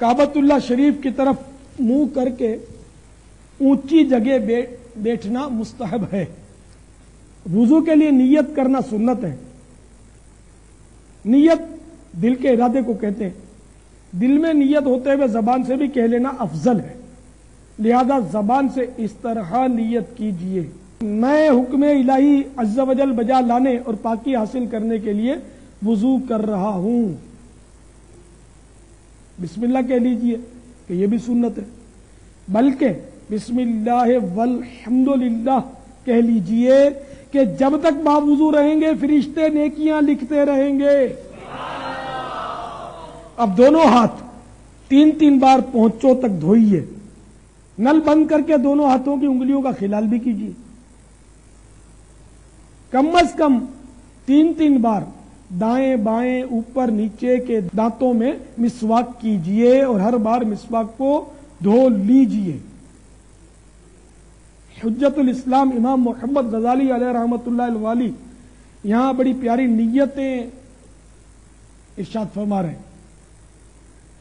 काबतुल्लाह शरीफ की तरफ मुंह करके ऊंची जगह बैठना मुस्तहब है। वुजू के लिए नियत करना सुन्नत है। नियत दिल के इरादे को कहते हैं। दिल में नियत होते हुए जबान से भी कह लेना अफजल है। लिहाजा जबान से इस तरह नियत कीजिए, मैं हुक्म इलाही अज़्ज़ा वजल बजा लाने और पाकी हासिल करने के लिए वुजू कर रहा हूं। बिस्मिल्लाह कह लीजिए कि यह भी सुन्नत है, बल्कि बिस्मिल्लाह वल्हम्दुलिल्लाह कह लीजिए कि जब तक बावुजू रहेंगे फरिश्ते नेकियां लिखते रहेंगे। अब दोनों हाथ 3-3 बार पहुंचों तक धोइए। नल बंद करके दोनों हाथों की उंगलियों का खिलाल भी कीजिए। कम से कम 3-3 बार दाएं बाएं ऊपर नीचे के दांतों में मिसवाक कीजिए और हर बार मिसवाक को धो लीजिए। हुज्जतुल इस्लाम इमाम मोहम्मद गजाली अलैहि रहमतुल्लाह वाली यहां बड़ी प्यारी नियतें इरशाद फरमा रहे हैं।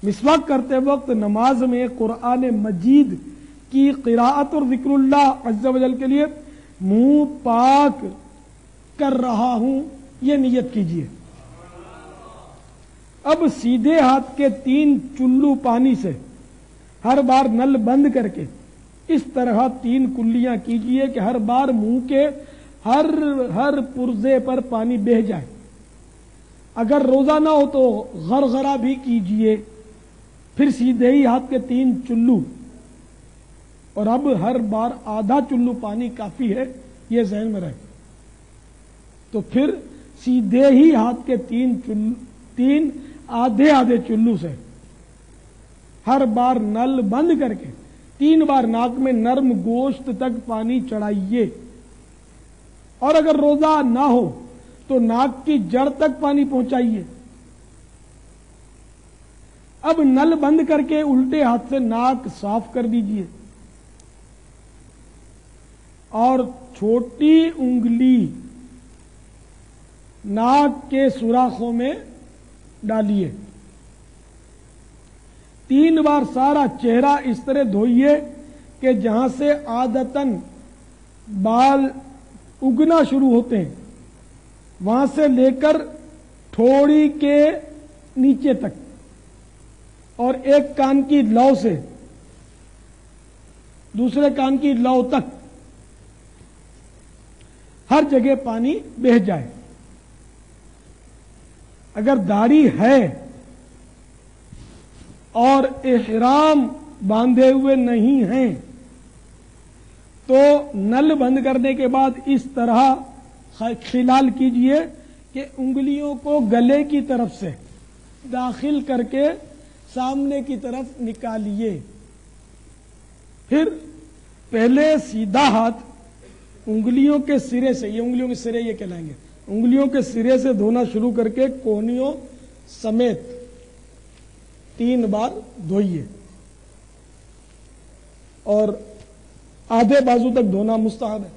मिसवाक करते वक्त नमाज में कुरान मजीद की क़िराअत और ज़िक्रुल्लाह अज़्ज़ा वजल के लिए मुंह पाक कर रहा हूं, यह नियत कीजिए। अब सीधे हाथ के 3 चुल्लू पानी से हर बार नल बंद करके इस तरह 3 कुल्लियां कीजिए कि हर बार मुंह के हर पुर्जे पर पानी बह जाए। अगर रोजा ना हो तो गरगरा भी कीजिए। फिर सीधे ही हाथ के 3 चुल्लू, और अब हर बार आधा चुल्लू पानी काफी है, यह ज़हन में रहे। तो फिर सीधे ही हाथ के 3 आधे चुल्लू से हर बार नल बंद करके 3 बार नाक में नर्म गोश्त तक पानी चढ़ाइए। और अगर रोजा ना हो तो नाक की जड़ तक पानी पहुंचाइए। अब नल बंद करके उल्टे हाथ से नाक साफ कर दीजिए और छोटी उंगली नाक के सुराखों में डालिए। 3 बार सारा चेहरा इस तरह धोइए कि जहां से आदतन बाल उगना शुरू होते हैं वहां से लेकर ठोड़ी के नीचे तक, और एक कान की लौ से दूसरे कान की लौ तक हर जगह पानी बह जाए। अगर दाढ़ी है और इहराम बांधे हुए नहीं हैं तो नल बंद करने के बाद इस तरह खिलाल कीजिए कि उंगलियों को गले की तरफ से दाखिल करके सामने की तरफ निकालिए। फिर पहले सीधा हाथ उंगलियों के सिरे से, ये उंगलियों के सिरे ये कहलाएंगे, उंगलियों के सिरे से धोना शुरू करके कोहनियों समेत 3 बार धोइए और आधे बाजू तक धोना मुस्तहब है।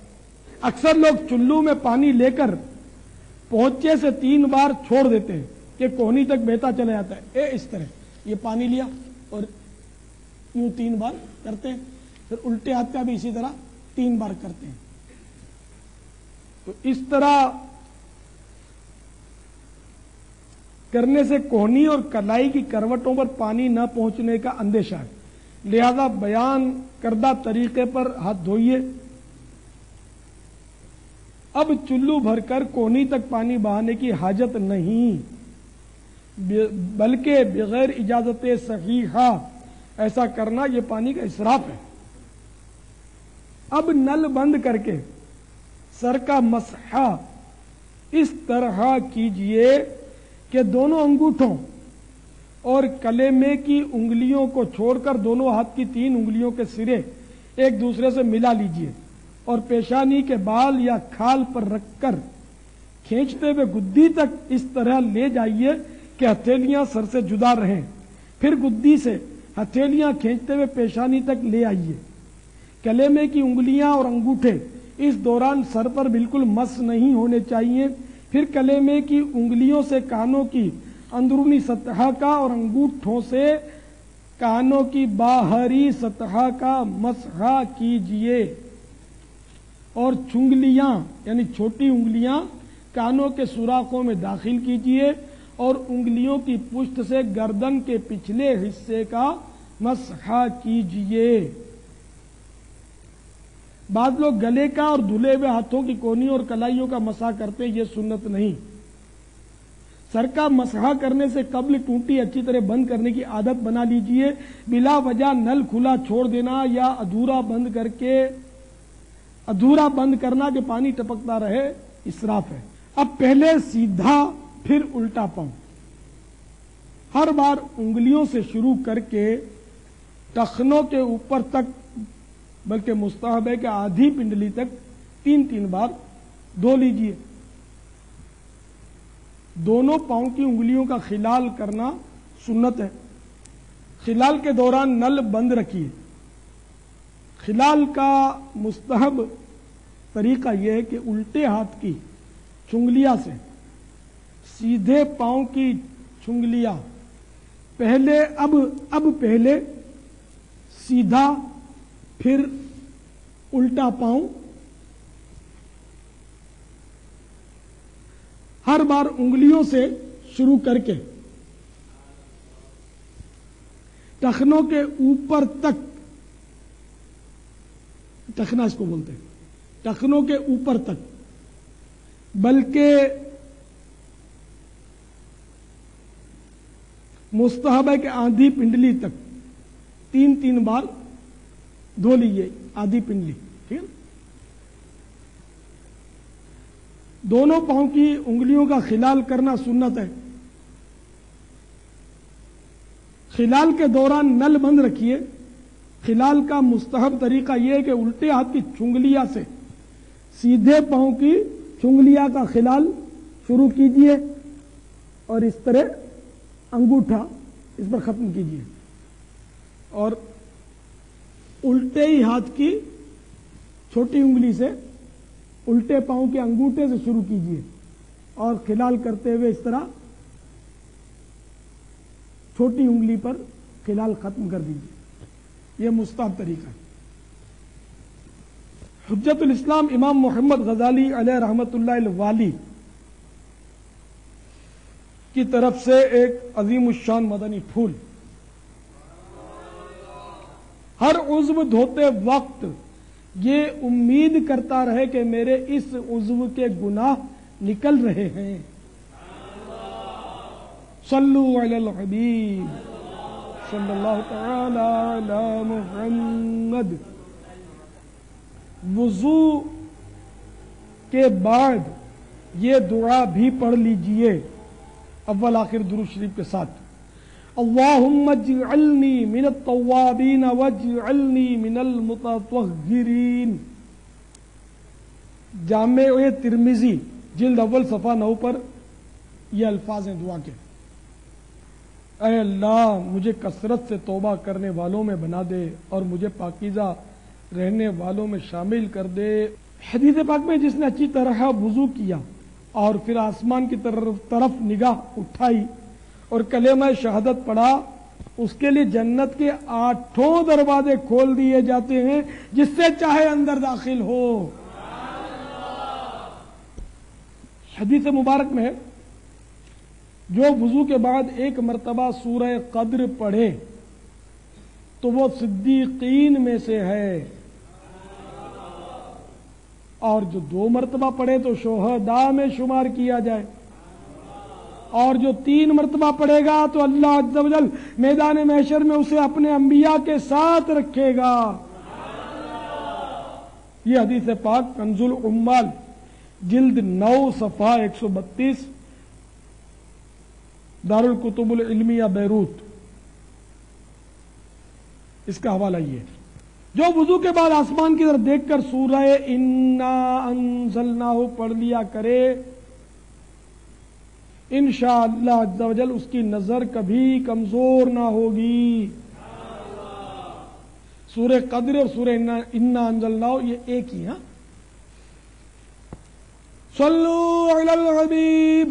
अक्सर लोग चुल्लू में पानी लेकर पोंचे से 3 बार छोड़ देते हैं कि कोहनी तक बहता चला जाता है। इस तरह ये पानी लिया और यूं 3 बार करते हैं, फिर उल्टे हाथ का भी इसी तरह 3 बार करते हैं। तो इस तरह करने से कोहनी और कलाई की करवटों पर पानी न पहुंचने का अंदेशा है। लिहाजा बयान करदा तरीके पर हाथ धोइए। अब चुल्लू भरकर कोहनी तक पानी बहाने की हाजत नहीं, बल्कि बगैर इजाजत सहीहा ऐसा करना यह पानी का इसराफ है। अब नल बंद करके सर का मसहा इस तरह कीजिए कि दोनों अंगूठों और कलेमे की उंगलियों को छोड़कर दोनों हाथ की 3 उंगलियों के सिरे एक दूसरे से मिला लीजिए और पेशानी के बाल या खाल पर रखकर खींचते हुए गुद्दी तक इस तरह ले जाइए कि हथेलियां सर से जुदा रहें। फिर गुद्दी से हथेलियां खींचते हुए पेशानी तक ले आइए। कलेमे की उंगलियां और अंगूठे इस दौरान सर पर बिल्कुल मस नहीं होने चाहिए। फिर कलेमे की उंगलियों से कानों की अंदरूनी सतह का और अंगूठों से کانوں کی باہری سطح کا مسح کیجئے اور چنگلیاں یعنی چھوٹی انگلیاں کانوں کے سوراخوں میں داخل کیجئے اور انگلیوں کی پشت سے گردن کے پچھلے حصے کا مسح کیجئے۔ بعض لوگ گلے کا اور دھلے ہوئے ہاتھوں کی کونیوں اور کلائیوں کا مسح کرتے ہیں، یہ سنت نہیں۔ سر کا مسح کرنے سے قبل ٹونٹی اچھی طرح بند کرنے کی عادت بنا لیجئے۔ بلا وجہ نل کھلا چھوڑ دینا یا ادھورا بند کرنا کہ پانی ٹپکتا رہے اسراف ہے۔ اب پہلے سیدھا پھر الٹا پاؤں، ہر بار انگلیوں سے شروع کر کے ٹخنوں کے اوپر تک، بلکہ مستحب ہے کہ آدھی پنڈلی تک 3 بار دھو لیجئے۔ دونوں پاؤں کی انگلیوں کا خلال کرنا سنت ہے۔ خلال کے دوران نل بند رکھیے۔ خلال کا مستحب طریقہ یہ ہے کہ الٹے ہاتھ کی چنگلیاں سے سیدھے پاؤں کی چنگلیاں پہلے سیدھا پھر الٹا پاؤں، ہر بار انگلیوں سے شروع کر کے ٹخنوں کے اوپر تک، ٹخنا اس کو بولتے ہیں، ٹخنوں کے اوپر تک، بلکہ مستحب ہے کہ آدھی پنڈلی تک 3 بار دھو لیجیے، آدھی پنڈلی، ٹھیک ہے۔ دونوں پاؤں کی انگلیوں کا خلال کرنا سنت ہے۔ خلال کے دوران نل بند رکھیے۔ خلال کا مستحب طریقہ یہ ہے کہ الٹے ہاتھ کی چنگلیاں سے سیدھے پاؤں کی چنگلیاں کا خلال شروع کیجئے اور اس طرح انگوٹھا اس پر ختم کیجئے، اور الٹے ہی ہاتھ کی چھوٹی انگلی سے الٹے پاؤں کے انگوٹھے سے شروع کیجئے اور خلال کرتے ہوئے اس طرح چھوٹی انگلی پر خلال ختم کر دیجئے۔ یہ مستحب طریقہ ہے۔ حجت الاسلام امام محمد غزالی علیہ رحمت اللہ الوالی کی طرف سے ایک عظیم الشان مدنی پھول۔ ہر عضو دھوتے وقت یہ امید کرتا رہے کہ میرے اس عضو کے گناہ نکل رہے ہیں۔ صلو علی الحبیب صلی اللہ تعالی علی محمد۔ وضو کے بعد یہ دعا بھی پڑھ لیجئے اول آخر درود شریف کے ساتھ۔ اللہم اجعلنی من التوابین واجعلنی من المتطہرین۔ جامع ترمذی جلد اول صفحہ 9 پر یہ الفاظ ہیں دعا کے۔ اے اللہ مجھے کثرت سے توبہ کرنے والوں میں بنا دے اور مجھے پاکیزہ رہنے والوں میں شامل کر دے۔ حدیث پاک میں جس نے اچھی طرح وضو کیا اور پھر آسمان کی طرف نگاہ اٹھائی اور کلمہ شہادت پڑھا، اس کے لیے جنت کے 8 دروازے کھول دیے جاتے ہیں، جس سے چاہے اندر داخل ہو۔ حدیث مبارک میں جو وضو کے بعد 1 مرتبہ سورہ قدر پڑھے تو وہ صدیقین میں سے ہے، اور جو 2 مرتبہ پڑھے تو شہداء میں شمار کیا جائے، اور جو 3 مرتبہ پڑھے گا تو اللہ عز و جل میدان محشر میں اسے اپنے انبیاء کے ساتھ رکھے گا۔ یہ حدیث پاک کنز العمال جلد 9 صفحہ 132 دارالکتب العلمیہ بیروت، اس کا حوالہ یہ ہے۔ جو وضو کے بعد آسمان کی طرف دیکھ کر سورہ انا انزلناہ پڑھ لیا کرے، انشاءاللہ عز و جل اس کی نظر کبھی کمزور نہ ہوگی۔ سورہ قدر اور سورہ انا انزلناہ یہ ایک ہی ہیں۔ صلو علی الحبیب